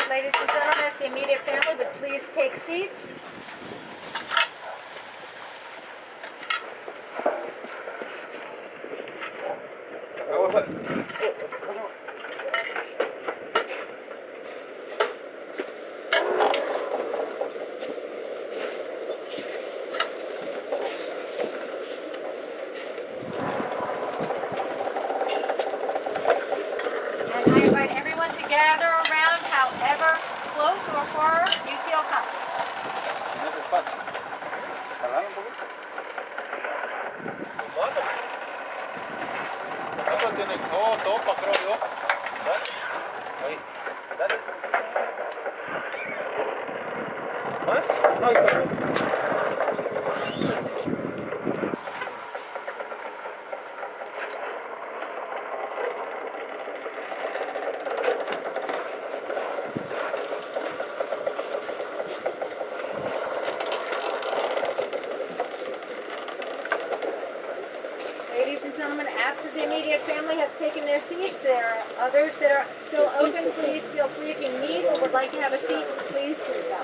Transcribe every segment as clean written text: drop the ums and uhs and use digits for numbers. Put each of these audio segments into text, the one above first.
Ladies and gentlemen, if the immediate family would please take seats. And I invite everyone to gather around however close or far you feel comfortable. Topa, creo yo. Ahí, dale. Ladies and gentlemen, after the immediate family has taken their seats, there are others that are still open. Please feel free if you need or would like to have a seat, please do so.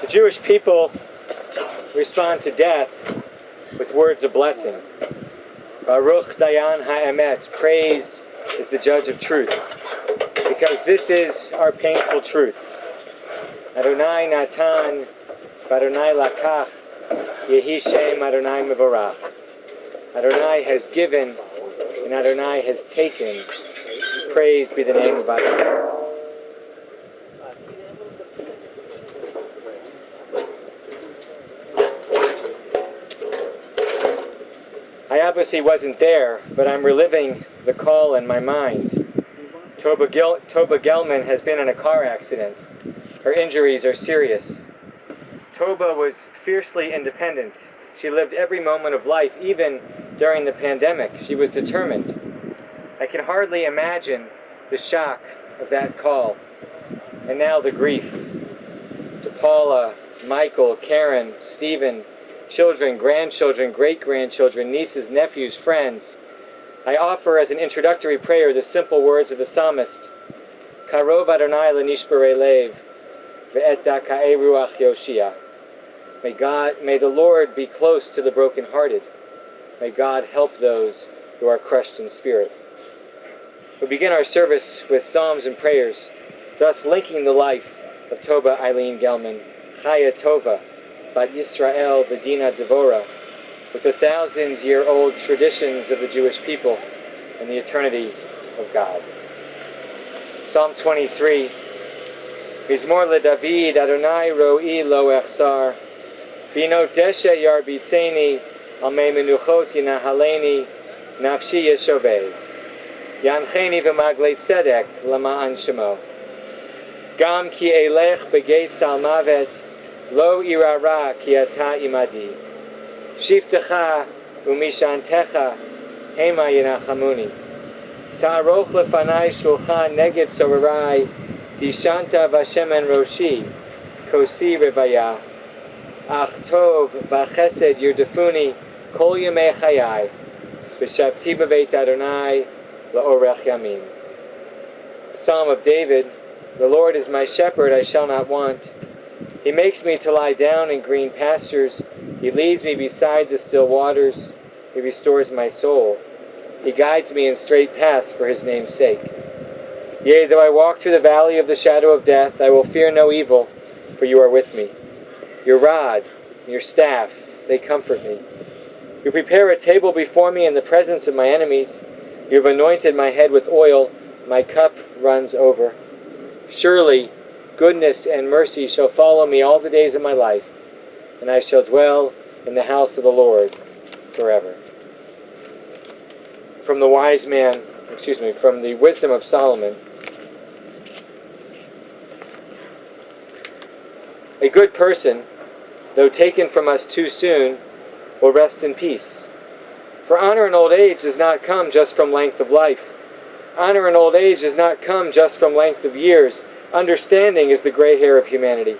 The Jewish people respond to death with words of blessing. Baruch Dayan Ha'emet, praised is the judge of truth, because this is our painful truth. Adonai Natan, Adonai Lakach, Yehi Shem Adonai Mevorach. Adonai has given, and Adonai has taken. Praised be the name of Adonai. I obviously wasn't there, but I'm reliving the call in my mind. Toba Gellman has been in a car accident. Her injuries are serious. Toba was fiercely independent. She lived every moment of life, even during the pandemic. She was determined. I can hardly imagine the shock of that call. And now the grief. To Paula, Michael, Karen, Stephen, children, grandchildren, great-grandchildren, nieces, nephews, friends, I offer as an introductory prayer the simple words of the psalmist, Karov Adonai lenishbarei lev, ve'et daka'ei ruach yoshia. May the Lord be close to the brokenhearted, May God help those who are crushed in spirit. We begin our service with psalms and prayers, thus linking the life of Toba Eileen Gellman, Chaya Tova, Bat Yisrael V'Dina Devora, with the thousands-year-old traditions of the Jewish people and the eternity of God. Psalm 23, Mizmor LeDavid, Adonai ro'i lo echsar, Bino deshe yarbitzeni, al mei menuchot yinahaleni, nafshi yeshovev, Yancheni v'maglei tzedek lama'an shemo. Gam ki elech begeit salmavet, lo irara ki ata imadi. Shiftecha umishantecha hema yinachamuni. Ta'aroch lefanai shulchan neged sorarai, dishanta v'shemen roshi, kosi revaya. Ach tov v'chesed yirdefuni, kol yemei chayai, v'shavti b'veit Adonai, la'orech yamin. Psalm of David, the Lord is my shepherd, I shall not want. He makes me to lie down in green pastures. He leads me beside the still waters. He restores my soul. He guides me in straight paths for his name's sake. Yea, though I walk through the valley of the shadow of death, I will fear no evil, for you are with me. Your rod and your staff, they comfort me. You prepare a table before me in the presence of my enemies. You have anointed my head with oil. My cup runs over. Surely goodness and mercy shall follow me all the days of my life, and I shall dwell in the house of the Lord forever. From the from the wisdom of Solomon. A good person, though taken from us too soon, will rest in peace. For honor in old age does not come just from length of life. Honor in old age does not come just from length of years. Understanding is the gray hair of humanity.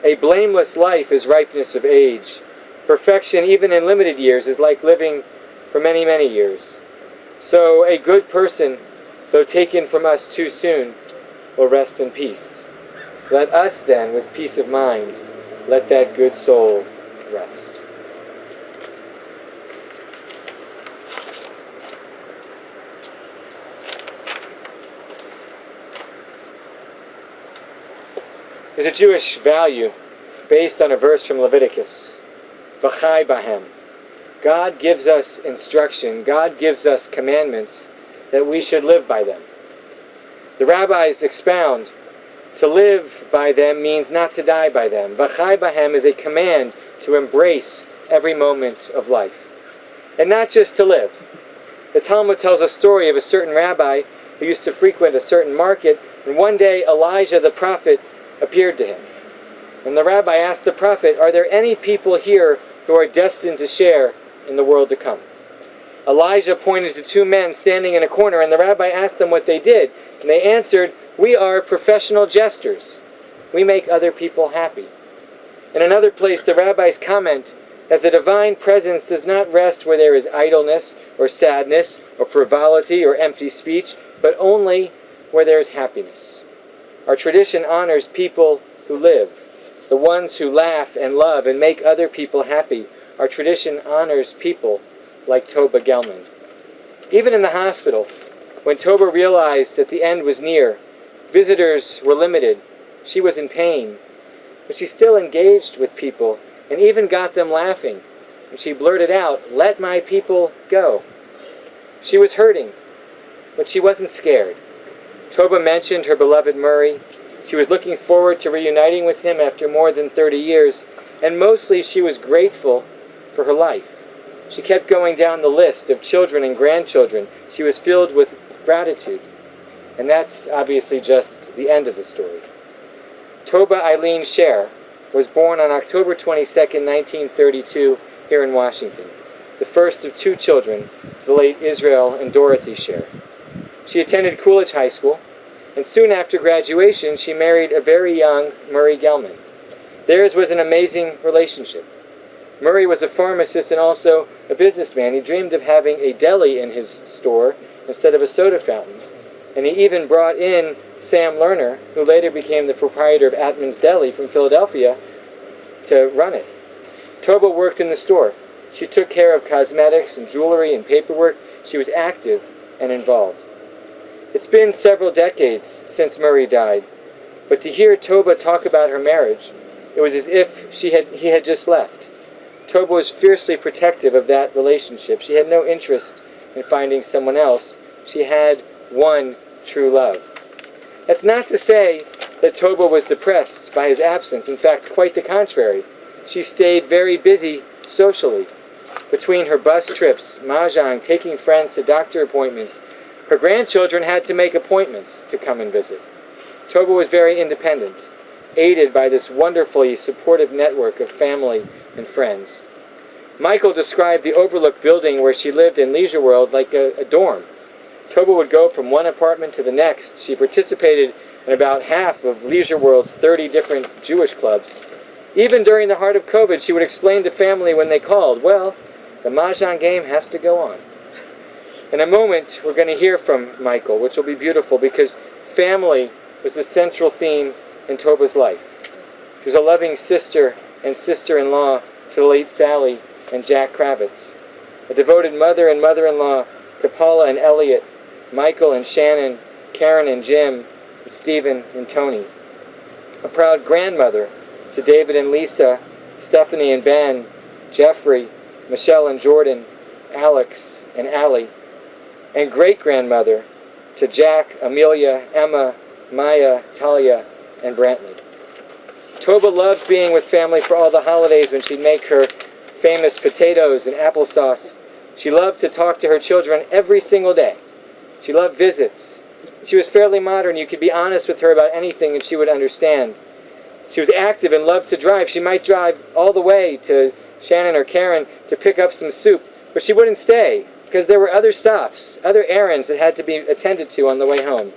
A blameless life is ripeness of age. Perfection, even in limited years, is like living for many, many years. So a good person, though taken from us too soon, will rest in peace. Let us then, with peace of mind, let that good soul rest. There's a Jewish value based on a verse from Leviticus. V'chai bahem. God gives us instruction, God gives us commandments that we should live by them. The rabbis expound, to live by them means not to die by them. V'chai bahem is a command to embrace every moment of life. And not just to live. The Talmud tells a story of a certain rabbi who used to frequent a certain market, and one day Elijah the prophet appeared to him. And the rabbi asked the prophet, are there any people here who are destined to share in the world to come? Elijah pointed to two men standing in a corner, and the rabbi asked them what they did. And they answered, we are professional jesters. We make other people happy. In another place, the rabbis comment that the divine presence does not rest where there is idleness or sadness or frivolity or empty speech, but only where there is happiness. Our tradition honors people who live, the ones who laugh and love and make other people happy. Our tradition honors people like Toba Gellman. Even in the hospital, when Toba realized that the end was near, visitors were limited, she was in pain, but she still engaged with people and even got them laughing. And she blurted out, let my people go. She was hurting, but she wasn't scared. Toba mentioned her beloved Murray. She was looking forward to reuniting with him after more than 30 years, and mostly she was grateful for her life. She kept going down the list of children and grandchildren. She was filled with gratitude. And that's obviously just the end of the story. Toba Eileen Sher was born on October 22nd, 1932, here in Washington, the first of two children to the late Israel and Dorothy Sher. She attended Coolidge High School, and soon after graduation, she married a very young Murray Gellman. Theirs was an amazing relationship. Murray was a pharmacist and also a businessman. He dreamed of having a deli in his store instead of a soda fountain. And he even brought in Sam Lerner, who later became the proprietor of Atman's Deli from Philadelphia, to run it. Toba worked in the store. She took care of cosmetics and jewelry and paperwork. She was active and involved. It's been several decades since Murray died, but to hear Toba talk about her marriage, it was as if he had just left. Toba was fiercely protective of that relationship. She had no interest in finding someone else. She had one true love. That's not to say that Toba was depressed by his absence. In fact, quite the contrary. She stayed very busy socially. Between her bus trips, mahjong, taking friends to doctor appointments, her grandchildren had to make appointments to come and visit. Toba was very independent, aided by this wonderfully supportive network of family and friends. Michael described the overlook building where she lived in Leisure World like a dorm. Toba would go from one apartment to the next. She participated in about half of Leisure World's 30 different Jewish clubs. Even during the heart of COVID, she would explain to family when they called, well, the mahjong game has to go on. In a moment, we're going to hear from Michael, which will be beautiful because family was the central theme in Toba's life. She was a loving sister and sister-in-law to the late Sally and Jack Kravitz, a devoted mother and mother-in-law to Paula and Elliot, Michael and Shannon, Karen and Jim, and Stephen and Tony, a proud grandmother to David and Lisa, Stephanie and Ben, Jeffrey, Michelle and Jordan, Alex and Allie, and great-grandmother to Jack, Amelia, Emma, Maya, Talia, and Brantley. Toba loved being with family for all the holidays when she'd make her famous potatoes and applesauce. She loved to talk to her children every single day. She loved visits. She was fairly modern. You could be honest with her about anything and she would understand. She was active and loved to drive. She might drive all the way to Shannon or Karen to pick up some soup, but she wouldn't stay because there were other stops, other errands that had to be attended to on the way home.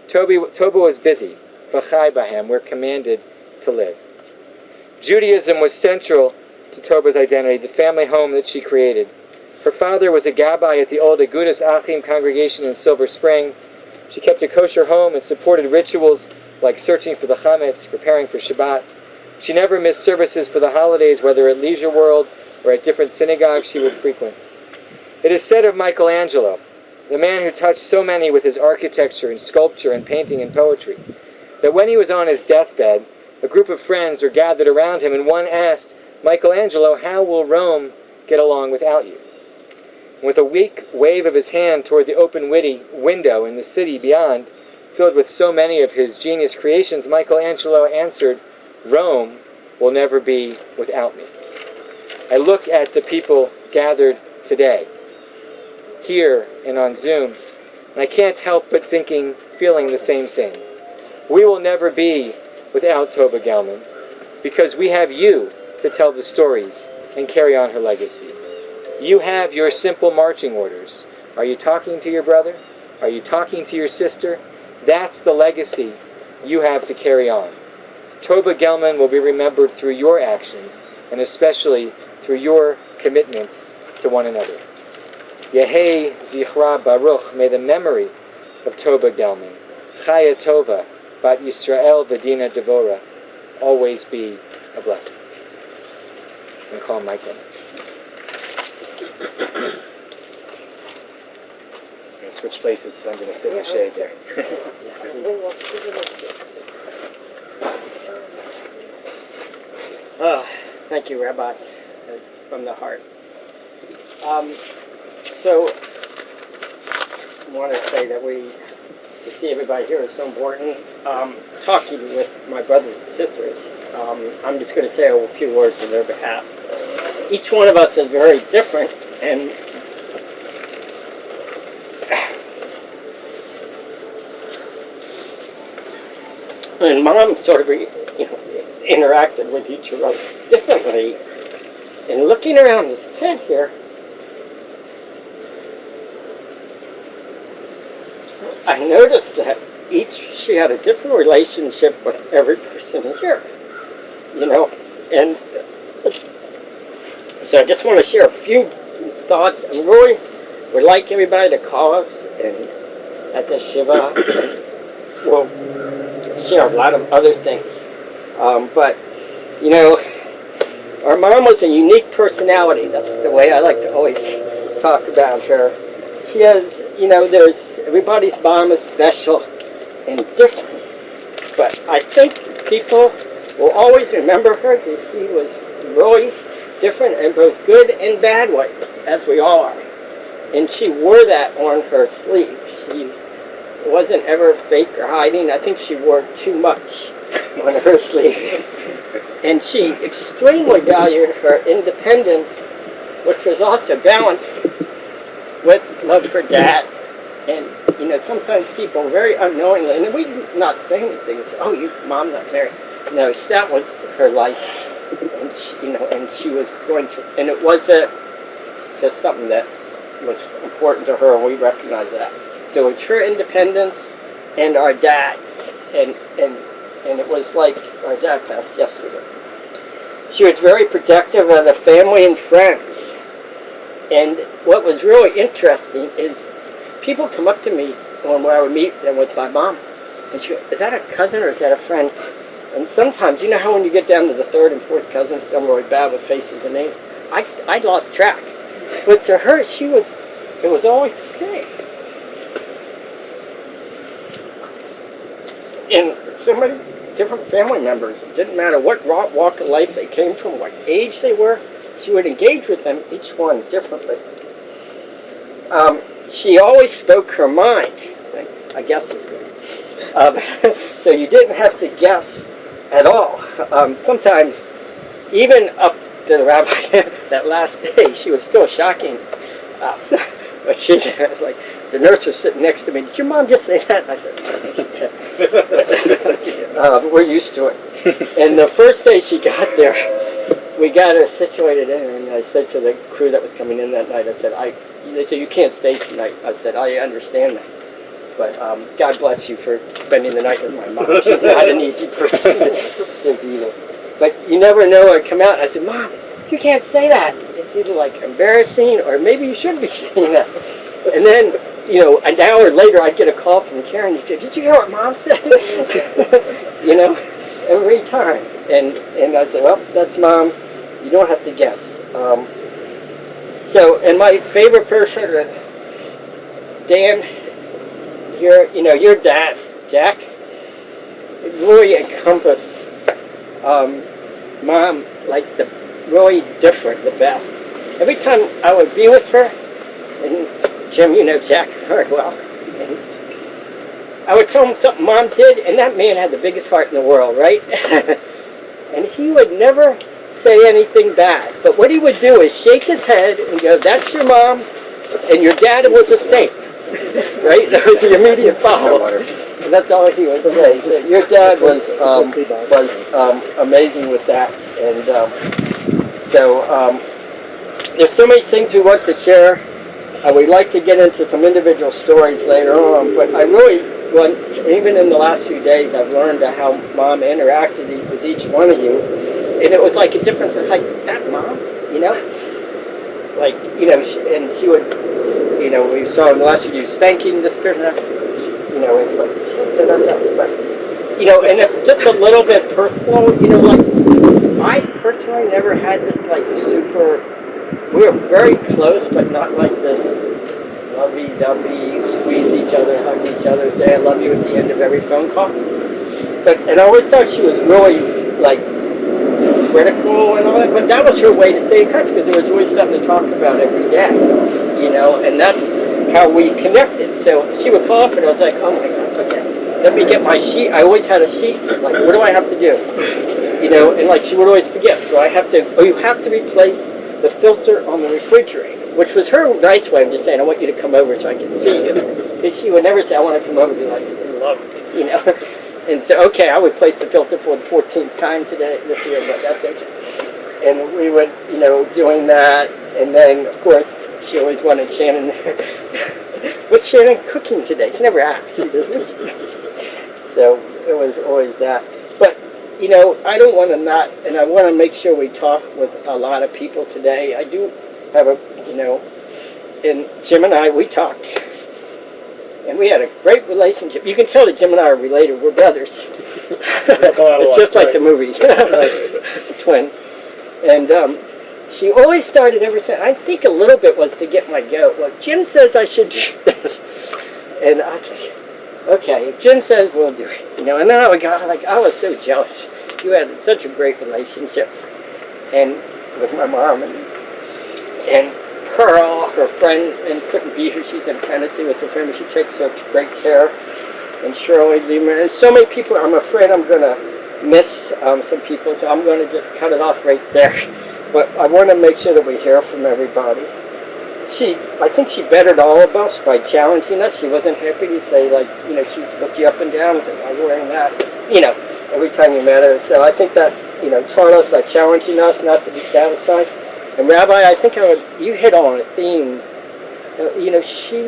Toba was busy. V'chai bahem, we're commanded to live. Judaism was central to Toba's identity, the family home that she created. Her father was a gabbai at the old Agudas Achim congregation in Silver Spring. She kept a kosher home and supported rituals like searching for the chametz, preparing for Shabbat. She never missed services for the holidays, whether at Leisure World or at different synagogues she would frequent. It is said of Michelangelo, the man who touched so many with his architecture and sculpture and painting and poetry, that when he was on his deathbed, a group of friends were gathered around him and one asked, Michelangelo, how will Rome get along without you? And with a weak wave of his hand toward the open window in the city beyond, filled with so many of his genius creations, Michelangelo answered, Rome will never be without me. I look at the people gathered today, here and on Zoom, and I can't help but feeling the same thing. We will never be without Toba Gellman, because we have you to tell the stories and carry on her legacy. You have your simple marching orders. Are you talking to your brother? Are you talking to your sister? That's the legacy you have to carry on. Toba Gellman will be remembered through your actions, and especially through your commitments to one another. Yehei Zichra Baruch, may the memory of Toba Gellman, Chaya Tova, Bat Yisrael V'Dina Devora, always be a blessing. And call Michael. I'm going to switch places because I'm going to sit in the shade there. Oh, thank you, Rabbi. That's from the heart. So, I want to say that to see everybody here is so important. Talking with my brothers and sisters, I'm just going to say a few words on their behalf. Each one of us is very different, and Mom sort of, interacted with each of us differently. And looking around this tent here, I noticed that she had a different relationship with every person here, and so I just want to share a few thoughts. And really would like everybody to call us and at the Shiva, and we'll share a lot of other things. But, Our mom was a unique personality. That's the way I like to always talk about her. She has, everybody's mom is special and different. But I think people will always remember her because she was really different in both good and bad ways, as we all are. And she wore that on her sleeve. She wasn't ever fake or hiding. I think she wore too much on her sleeve. And she extremely valued her independence, which was also balanced with love for Dad. And, sometimes people very unknowingly, and we not say anything, say, oh, your mom's not married. No, that was her life. And, and she was going to, and it wasn't just something that was important to her, and we recognize that. So it's her independence and our dad. And it was like our dad passed yesterday. She was very protective of the family and friends. And what was really interesting is people come up to me when I would meet them with my mom, and she goes, is that a cousin or is that a friend? And sometimes, you know how when you get down to the third and fourth cousins, I'm really bad with faces and names? I lost track. But to her, it was always the same. And so many different family members, it didn't matter what walk of life they came from, what age they were, she would engage with them, each one differently. She always spoke her mind. I guess it's good. So you didn't have to guess at all. Sometimes, even up to the rabbi, that last day, she was still shocking us. But I was like, the nurse was sitting next to me. Did your mom just say that? I said, we're used to it. And the first day she got there, we got her situated in, and I said to the crew that was coming in that night, I said, they said, you can't stay tonight. I said, I understand that. But God bless you for spending the night with my mom. She's not an easy person to be with. But you never know. I come out and I said, Mom, you can't say that. It's either like embarrassing or maybe you shouldn't be saying that. And then, an hour later I'd get a call from Karen. She'd say, did you hear what Mom said? Every time. And I said, well, that's Mom. You don't have to guess. And my favorite person, Dan, your dad, Jack, it really encompassed Mom like the really different, the best. Every time I would be with her, and Jim, you know Jack very well, and I would tell him something Mom did, and that man had the biggest heart in the world, right? And he would never say anything bad. But what he would do is shake his head and go, that's your mom, and your dad was a saint. Right? That was the immediate follow. And that's all he would say. So your dad was amazing with that. And there's so many things we want to share. We'd like to get into some individual stories later on, but I really want, even in the last few days, I've learned how Mom interacted with each one of you. And it was like a difference. It's like, that Mom, and she would, we saw in the last few days, thanking the Spirit of that, it's like, so that's, but, and it's just a little bit personal, I personally never had this, super, we were very close, but not like this lovey-dovey, squeeze each other, hug each other, say I love you at the end of every phone call. And I always thought she was really, critical and all that, but that was her way to stay in touch because there was always something to talk about every day, and that's how we connected. So she would call up and I was like, oh my God, okay, let me get my sheet. I always had a sheet, what do I have to do? And she would always forget. So you have to replace the filter on the refrigerator, which was her nice way of just saying, I want you to come over so I can see you. Because she would never say, I want to come over and be like, love it, And so, okay, I would place the filter for the 14th time this year, but that's okay. And we would, doing that. And then, of course, she always wanted Shannon, what's Shannon cooking today? She never asked. So it was always that. But, I don't want to not, and I want to make sure we talk with a lot of people today. I do have and Jim and I, we talked. And we had a great relationship. You can tell that Jim and I are related. We're brothers. It's just like the movie, Twin. And she always started everything. I think a little bit was to get my goat. Well, Jim says I should do this. And I think, okay, if Jim says we'll do it. You know, and then I was so jealous. You had such a great relationship and with my mom and Pearl, her friend, and couldn't be here. She's in Tennessee with her family. She takes such great care. And Shirley Lehman, and so many people. I'm afraid I'm going to miss some people, so I'm going to just cut it off right there. But I want to make sure that we hear from everybody. I think she bettered all of us by challenging us. She wasn't happy to say, like, you know, she looked you up and down and said, "Why are you wearing that?" You know, every time you met her. So I think that, you know, taught us by challenging us not to be satisfied. And Rabbi, I think you hit on a theme. You know, she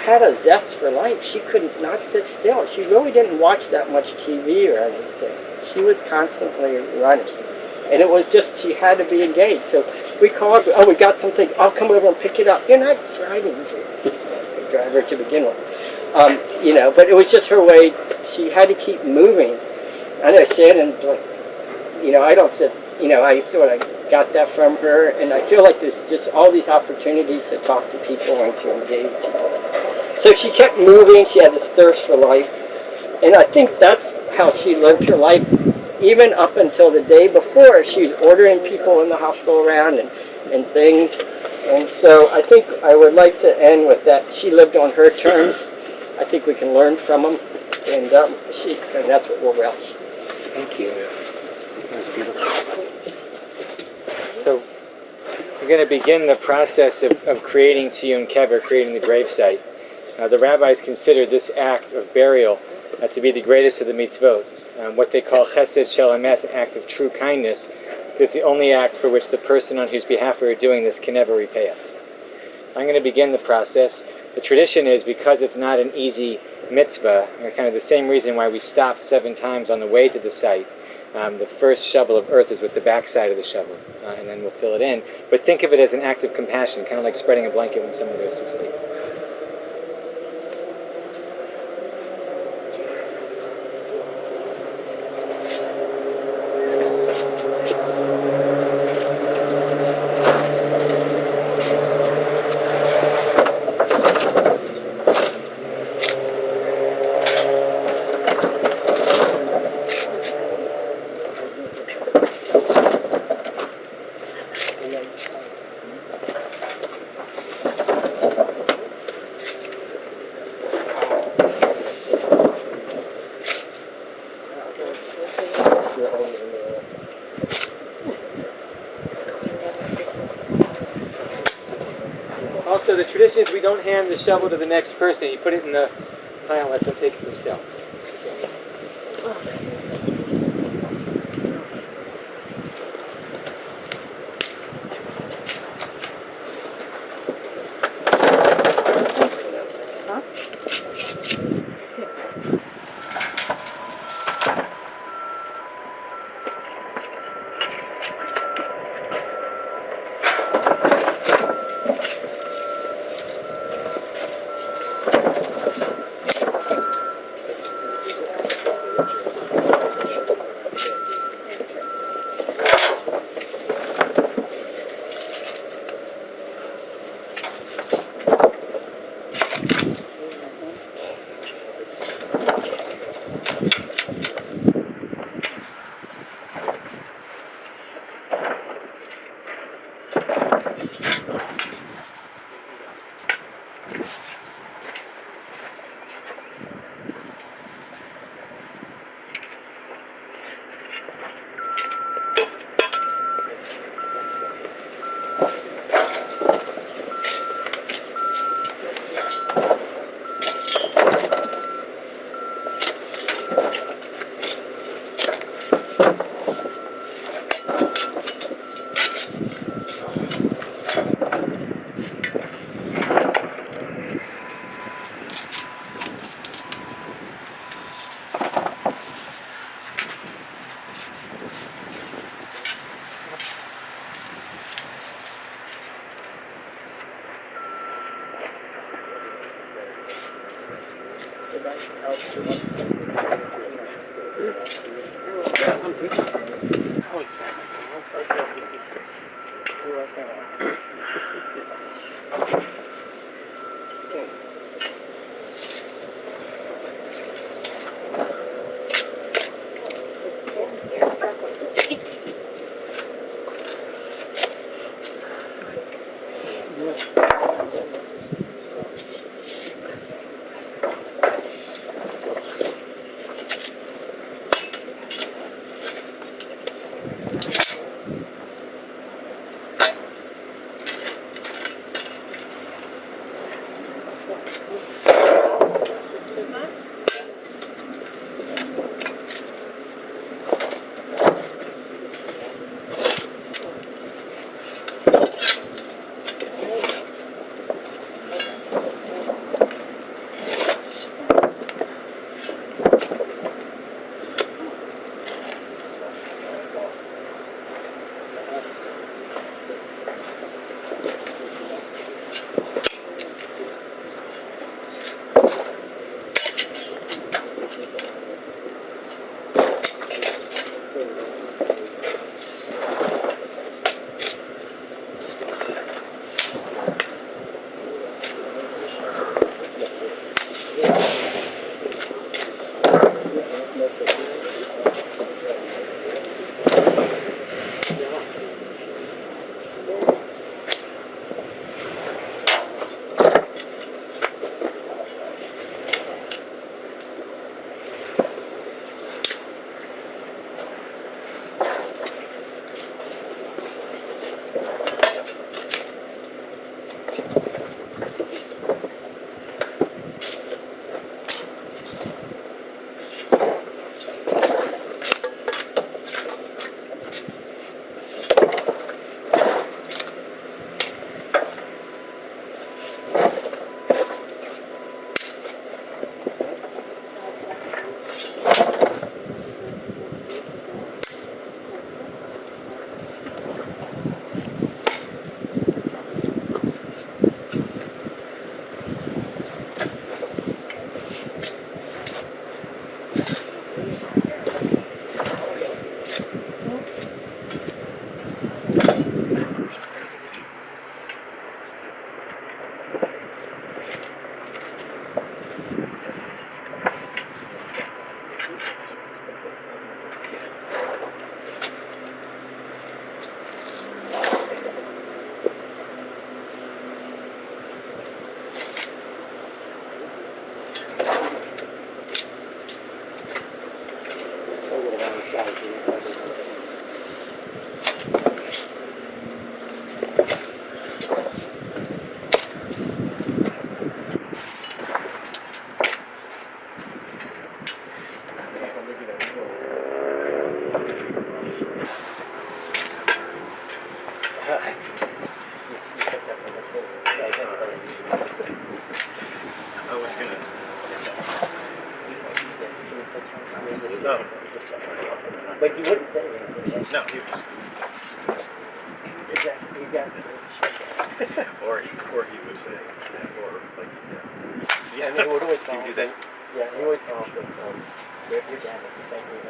had a zest for life. She could not sit still. She really didn't watch that much TV or anything. She was constantly running. And it was just, she had to be engaged. So we called, oh, we got something, I'll come over and pick it up. You're not driving a driver to begin with. You know, but it was just her way. She had to keep moving. I know Shannon's like, you know, I don't sit, you know, I sort of got that from her. And I feel like there's just all these opportunities to talk to people and to engage. So she kept moving. She had this thirst for life. And I think that's how she lived her life. Even up until the day before, she was ordering people in the hospital around and things. And so I think I would like to end with that. She lived on her terms. I think we can learn from them. And that's what we'll relish. Thank you. That was beautiful. So we're going to begin the process of creating Tziyun Kever, creating the gravesite. The rabbis consider this act of burial to be the greatest of the mitzvot. What they call chesed shel emet, an act of true kindness, is the only act for which the person on whose behalf we are doing this can never repay us. I'm going to begin the process. The tradition is, because it's not an easy mitzvah, kind of the same reason why we stopped 7 times on the way to the site. The first shovel of earth is with the backside of the shovel, and then we'll fill it in. But think of it as an act of compassion, kind of like spreading a blanket when someone goes to sleep. Also, the tradition is we don't hand the shovel to the next person. You put it in the pile and let them take it themselves. No. But you wouldn't say anything. No, he was. Exactly. You got it. or he would say, or like, yeah. I mean, he would always You follow. do that. Yeah, he always follows it. Your dad was the same way.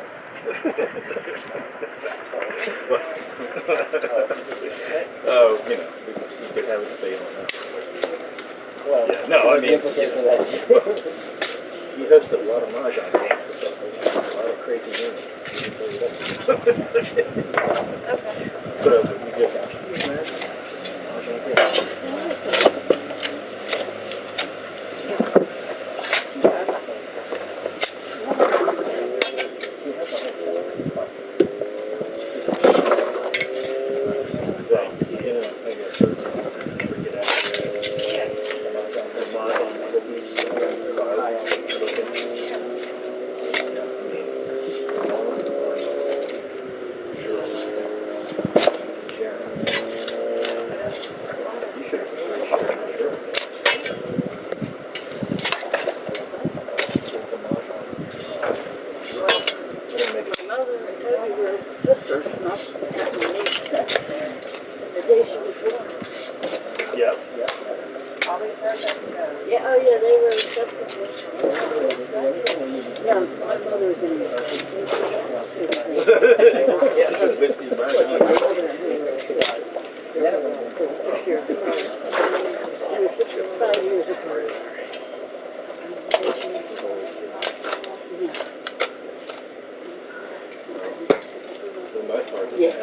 Oh, you know, we could have a debate on that. Well, Yeah, no, I the mean, implication of that. He hosted a lot of mahjong games or something. A lot of crazy games. Okay. But we did mahjong games. My mother and Toby were sisters, not unique. The day she was born. Yeah. Always heard that. Yeah, oh yeah, they were inseparable. Yeah, my mother was in Yeah, just whiskey, the 6 years apart. They were 5 years apart. Yeah.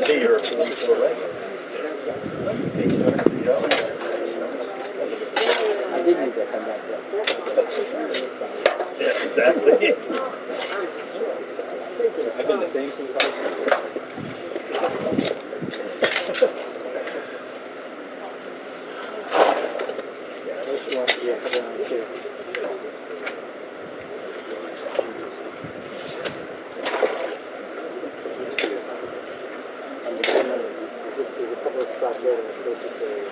See your police already. I did need to come back there. Yeah, exactly. I've been the same since I was She wants to be a couple on too. There's a couple of spots there that are closest to there.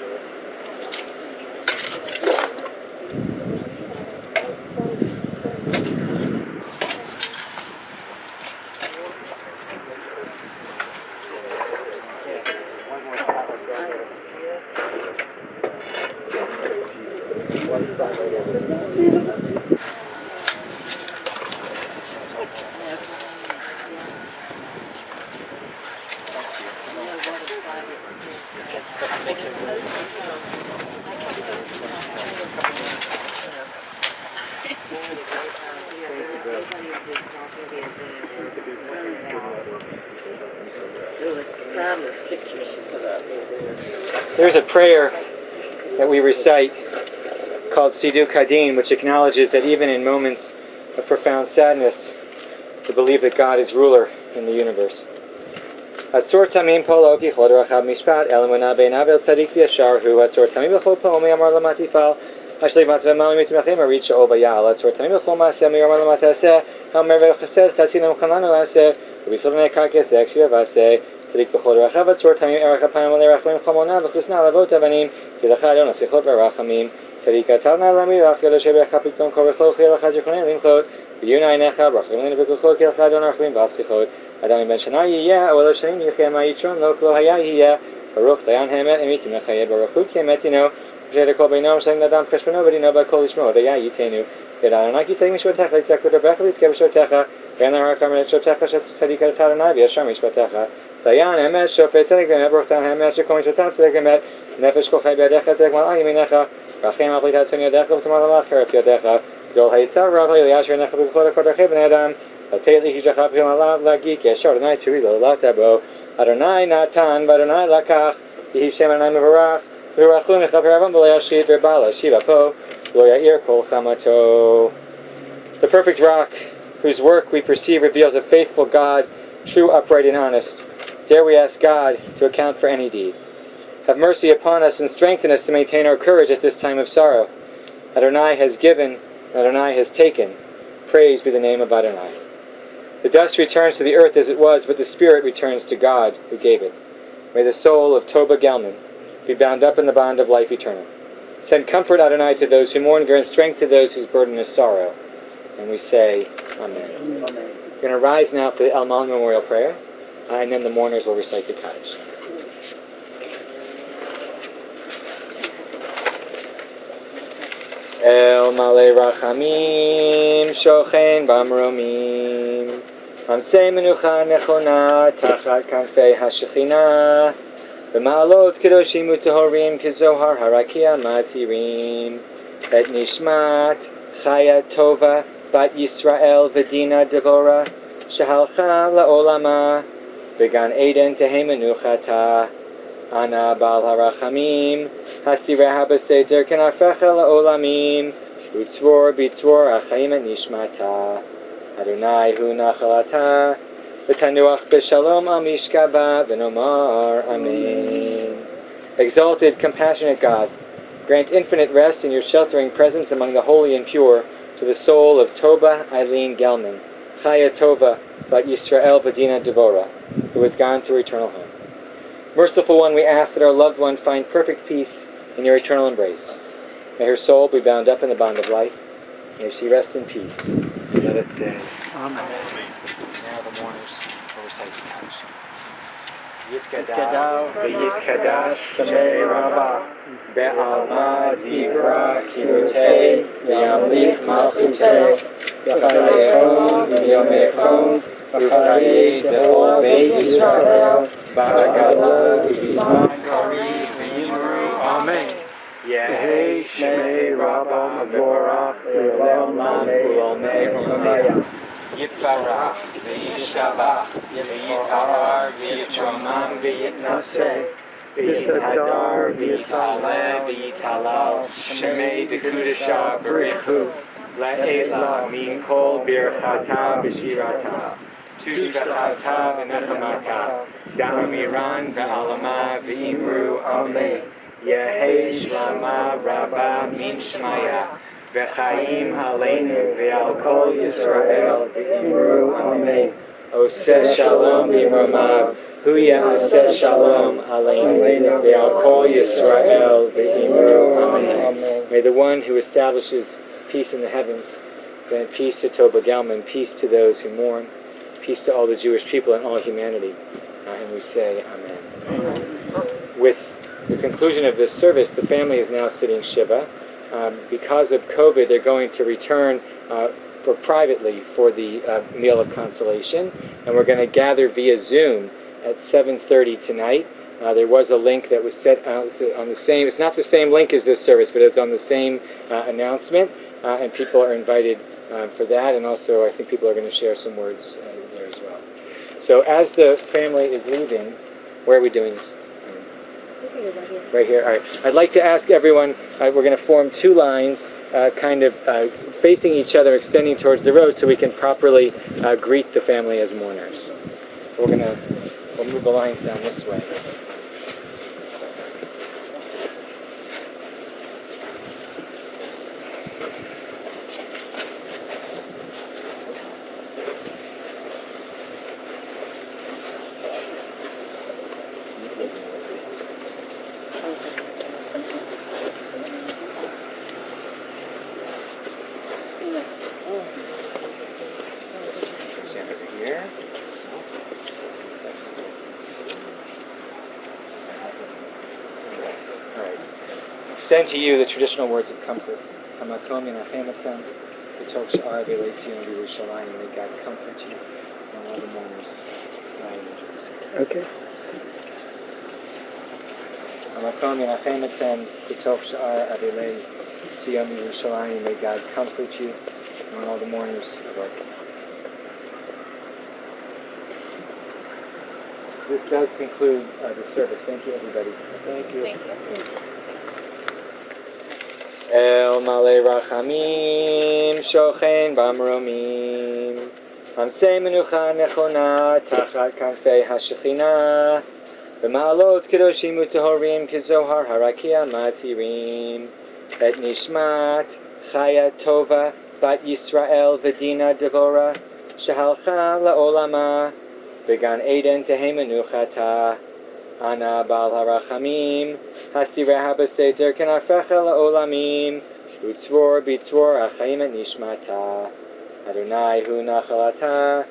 One spot right over there. There's a prayer that we recite called Sidu Kadin, which acknowledges that even in moments of profound sadness, to believe that God is ruler in the universe. Asur tamim polo ki chod rachab mishpat elamuna beinav el sadik v'yashar hu asur tamim b'chol pa'omi amar lamatifal ashli matve malim mitmachim arit she'ol bayal asur tamim b'chol ma'aseh mi amar lamataseh hamer v'chesed chasinam chananu laseh v'bisol ne'karkes ekshi v'aseh sadik b'chol rachab asur tamim erach apayim l'rachlim chamona v'chusna lavot avanim ki l'chadon aslichot v'rachamim sadik atalna lamirach yodoshe b'chapiton kol v'chol chil l'chad yichonei limchot v'yunai necha brachlim v'kuchot ki l'chadon arachlim v'aslichot Adam ben Shana yiyah, awalo shanim yichem ha'yitron, lo klo haya yiyah, Baruch dayan hemet, emitim echayed, Baruch hu kemetino, V'shed kol beinam shalim nadam kreshmano, V'dino ba kol ishmo, V'ya yitenu, V'daranaki salim mishpatecha, Yitzakut Rebech v'yizke b'shotecha, V'yanar ha'kamer shotecha, Shetzadika taranai, V'yashar mishpatecha, Dayan hemet, Shofet tzedek v'emet, Baruch dayan hemet, Shekom mishpatav tzedek v'emet, Nefesh kol chay b'yadecha, Tzedek mal ayiminecha, Rachem al plitat son yadecha, V'tamar lamach heref yadecha, Gol hayitzar rav ha'yasher necha b'chol ha'kodachei b'nei Adam, Adonai Natan, Adonai Lakach, Yehishem Adonai Mevarach, V'rachum Mechaper Avam B'lei Ashit V'Bala Shiva Po, Lo Ya'ir Kol Chamato. The perfect rock, whose work we perceive reveals a faithful God, true, upright, and honest. Dare we ask God to account for any deed. Have mercy upon us and strengthen us to maintain our courage at this time of sorrow. Adonai has given, Adonai has taken. Praise be the name of Adonai. The dust returns to the earth as it was, but the spirit returns to God who gave it. May the soul of Toba Gellman be bound up in the bond of life eternal. Send comfort, Adonai, to those who mourn, grant strength to those whose burden is sorrow. And we say, Amen. We're going to rise now for the El Mal Memorial Prayer, and then the mourners will recite the Kaddish. El Malei Rachamim Shochen Bamromim Amtzei Menucha Nechona Tachat Kanfei HaShechina B'ma'alot Kedoshim U'Tehorim Kezohar Harakia Mazhirim Et Nishmat Chaya Tova Bat Yisrael V'Dina Devora Shehalcha La'olama Began Eden Tehei Menuchata Ana Bal HaRachamim Hastireha B'Seder Kenafecha La'olamim Utzvor B'Tzvor Achayim Et Nishmata Adonai Hu Nachalata V'Tanuach B'Shalom Al Mishkava V'Nomar Amen. Exalted, compassionate God, grant infinite rest in your sheltering presence among the holy and pure to the soul of Toba Eileen Gellman, Chaya Tova, Bat Yisrael Vadina Devora, who has gone to her eternal home. Merciful One, we ask that our loved one find perfect peace in your eternal embrace. May her soul be bound up in the bond of life. May she rest in peace. And let us say, Amen. now the mourners will recite the Kaddish. Yitkadav, V'yitkadash Shemei Rabbah, Be'alma Dibra Kirutei V'yamlich Malchutei V'chayechon V'yomechon V'chayei De'ol Beit Yisrael Ba'agala V'yizman Kari V'yimru Amen. Yehi Shmei Rabbah Mevorach V'yolel Man V'olmei Olamaya Yitbarach V'yishtabach V'yitharar V'yitroman V'yitnaseh V'yithadar V'yitaleh V'yitalal Shemei Dekudesha B'richu La'ela Min Kol Birchata V'shirata Tushbechata V'nechamata Da'amiran V'alama V'imru Amen. Yehi Shlama Rabba Min Shmaya V'chaim Aleinu V'al Kol Yisrael V'imru Amen. Oseh Shalom V'imramav Huya Oseh Shalom Aleinu V'al Kol Yisrael V'imru Amen. May the one who establishes peace in the heavens grant peace to Toba Gellman, peace to those who mourn, peace to all the Jewish people and all humanity. And we say Amen. With the conclusion of this service, the family is now sitting Shiva. Because of COVID, they're going to return privately for the meal of consolation, and we're going to gather via Zoom at 7:30 tonight. There was a link that was set on the same. It's not the same link as this service, but it's on the same announcement, and people are invited for that. And also, I think people are going to share some words there as well. So, as the family is leaving, where are we doing this? Right here. All right. I'd like to ask everyone, we're going to form two lines, kind of facing each other, extending towards the road so we can properly greet the family as mourners. We'll move the lines down this way. Stand over here. All right. Extend to you the traditional words of comfort. Hamakom Yenachem B'toch Sha'ar V'Elei Tzion V'Yerushalayim. May God comfort you and all the mourners. Okay. Hamakom Yenachem B'toch Sha'ar V'Elei Tzion V'Yerushalayim. May God comfort you and all the mourners of our. This does conclude the service. Thank you, everybody. Thank you. Thank you. El Malei Rachamim Shochen Bamromim Hamtzei Menucha Nechona Tachat Kanfei HaShechina B'ma'alot Kedoshim U'Tehorim Kezohar Harakia Mazhirim Et Nishmat Chaya Tova Bat Yisrael Vedina Devora Shehalcha La'olama Began Eden Tehemenuchata Ana Bal Harachamim Hastireha B'Seder Kenafecha La'olamim Utzvor Bitzvor Achayim Et Nishmata Adonai Hu Nachalata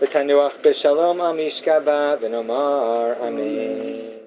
V'tanuach B'Shalom Al Mishkaba V'nomar Amen.